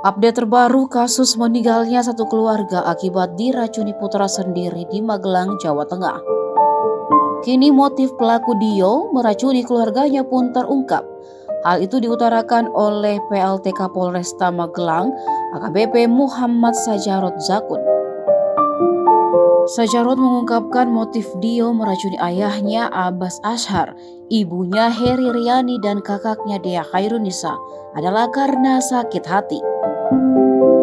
Update terbaru kasus meninggalnya satu keluarga akibat diracuni putra sendiri di Magelang, Jawa Tengah. Kini motif pelaku Dio meracuni keluarganya pun terungkap. Hal itu diutarakan oleh PLT Kapolresta Magelang, AKBP Muhammad Sajarot Zakun. Sajarot mengungkapkan motif Dio meracuni ayahnya Abbas Ashar, ibunya Heri Riani dan kakaknya Dea Khairunisa adalah karena sakit hati.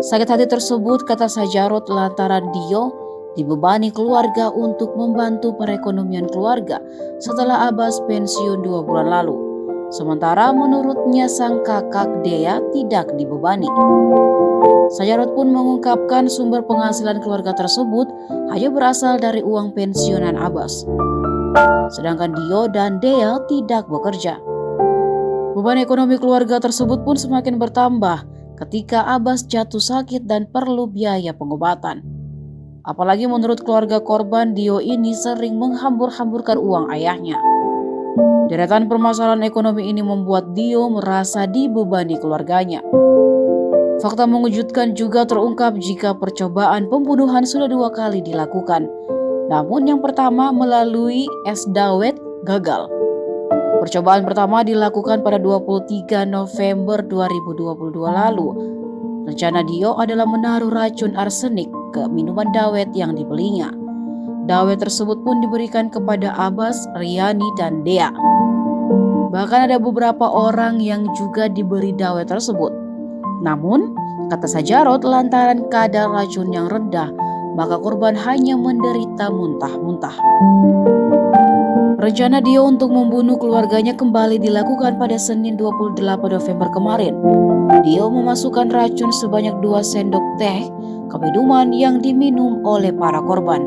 Sakit hati tersebut, kata Sajarot, lantaran Dio dibebani keluarga untuk membantu perekonomian keluarga setelah Abbas pensiun 2 bulan lalu. Sementara menurutnya sang kakak Dea tidak dibebani. Sajarot pun mengungkapkan sumber penghasilan keluarga tersebut hanya berasal dari uang pensiunan Abbas. Sedangkan Dio dan Dea tidak bekerja. Beban ekonomi keluarga tersebut pun semakin bertambah ketika Abbas jatuh sakit dan perlu biaya pengobatan. Apalagi menurut keluarga korban, Dio ini sering menghambur-hamburkan uang ayahnya. Deretan permasalahan ekonomi ini membuat Dio merasa dibebani keluarganya. Fakta mengejutkan juga terungkap jika percobaan pembunuhan sudah 2 kali dilakukan. Namun yang pertama melalui es dawet gagal. Percobaan pertama dilakukan pada 23 November 2022 lalu. Rencana Dio adalah menaruh racun arsenik ke minuman dawet yang dibelinya. Dawet tersebut pun diberikan kepada Abbas, Riani, dan Dea. Bahkan ada beberapa orang yang juga diberi dawet tersebut. Namun, kata Sajarot, lantaran kadar racun yang rendah, maka korban hanya menderita muntah-muntah. Rencana Dio untuk membunuh keluarganya kembali dilakukan pada Senin 28 November kemarin. Dio memasukkan racun sebanyak 2 sendok teh ke minuman yang diminum oleh para korban.